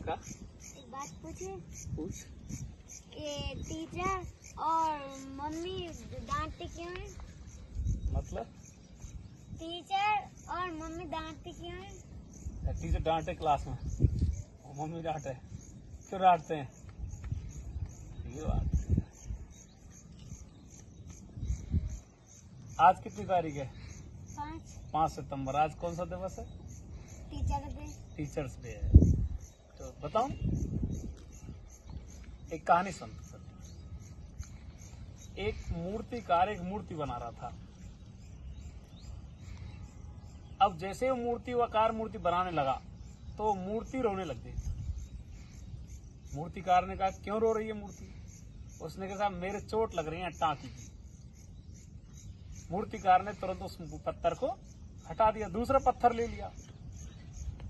का? एक बात पूछे? पूछ। ये टीचर और मम्मी डांटती क्यों है? मतलब टीचर और मम्मी डांटती क्यों है? टीचर डांटे क्लास में और मम्मी डांटे, क्यों डांटते हैं? ये बात है। आज कितनी तारीख है? 5 सितंबर। आज कौन सा दिवस है? Teacher day. टीचर्स डे है। तो बताऊं, एक कहानी सुनते सर। एक मूर्तिकार एक मूर्ति बना रहा था। अब जैसे वो मूर्ति बनाने लगा तो मूर्ति रोने लग गई। मूर्तिकार ने कहा, क्यों रो रही है मूर्ति? उसने कहा, मेरे चोट लग रही है टांकी की। मूर्तिकार ने तुरंत उस पत्थर को हटा दिया, दूसरा पत्थर ले लिया।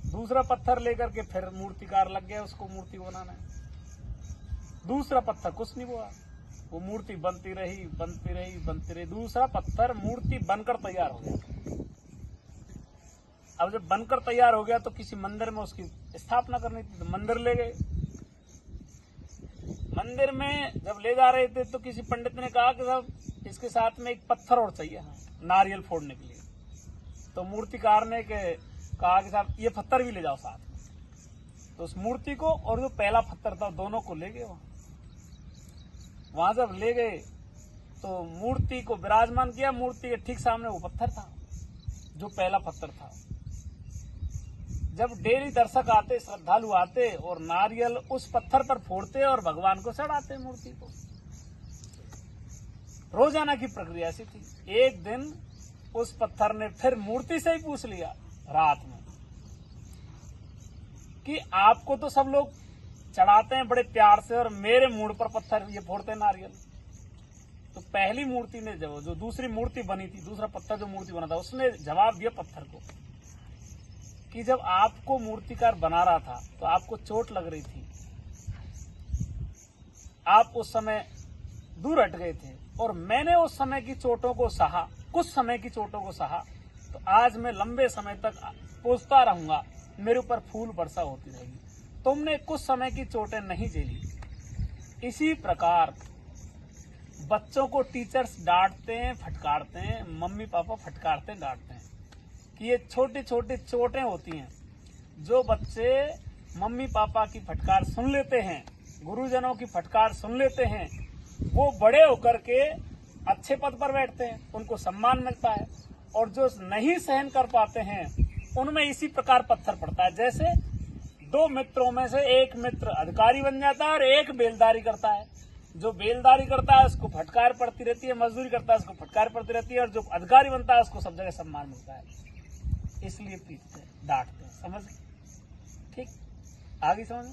दूसरा पत्थर लेकर के फिर मूर्तिकार लग गया उसको मूर्ति बनाना है। दूसरा पत्थर, कुछ नहीं हुआ, वो मूर्ति बनती रही। दूसरा पत्थर मूर्ति बनकर तैयार हो गया। अब जब बनकर तैयार हो गया तो किसी मंदिर में उसकी स्थापना करनी थी, तो मंदिर ले गए। मंदिर में जब ले जा रहे थे तो किसी पंडित ने कहा कि साहब इसके साथ में एक पत्थर और चाहिए नारियल फोड़ने के लिए। तो मूर्तिकार ने कहा कि साहब ये पत्थर भी ले जाओ साथ में। तो उस मूर्ति को और जो पहला पत्थर था दोनों को ले गए। वहां जब ले गए तो मूर्ति को विराजमान किया। मूर्ति के ठीक सामने वो पत्थर था जो पहला पत्थर था। जब डेली दर्शक आते, श्रद्धालु आते और नारियल उस पत्थर पर फोड़ते और भगवान को चढ़ाते मूर्ति को। रोजाना की प्रक्रिया ऐसी थी। एक दिन उस पत्थर ने फिर मूर्ति से ही पूछ लिया रात में कि आपको तो सब लोग चढ़ाते हैं बड़े प्यार से और मेरे मूड पर पत्थर ये फोड़ते हैं नारियल। तो पहली मूर्ति ने जो दूसरी मूर्ति बनी थी, दूसरा पत्थर जो मूर्ति बना था, उसने जवाब दिया पत्थर को कि जब आपको मूर्तिकार बना रहा था तो आपको चोट लग रही थी, आप उस समय दूर हट गए थे और मैंने उस समय की चोटों को सहा, कुछ समय की चोटों को सहा, तो आज मैं लंबे समय तक पूछता रहूंगा, मेरे ऊपर फूल वर्षा होती रहेगी। तुमने कुछ समय की चोटें नहीं झेली। इसी प्रकार बच्चों को टीचर्स डांटते हैं, फटकारते हैं, मम्मी पापा फटकारते हैं, डांटते हैं कि ये छोटी छोटी चोटें होती हैं। जो बच्चे मम्मी पापा की फटकार सुन लेते हैं, गुरुजनों की फटकार सुन लेते हैं, वो बड़े होकर के अच्छे पद पर बैठते हैं, उनको सम्मान मिलता है। और जो नहीं सहन कर पाते हैं उनमें इसी प्रकार पत्थर पड़ता है। जैसे दो मित्रों में से एक मित्र अधिकारी बन जाता है और एक बेलदारी करता है। जो बेलदारी करता है उसको फटकार पड़ती रहती है, मजदूरी करता है उसको फटकार पड़ती रहती है, और जो अधिकारी बनता है उसको सब जगह सम्मान मिलता है। इसलिए पीटते हैं, डांटते हैं। समझ ठीक? आगे समझ।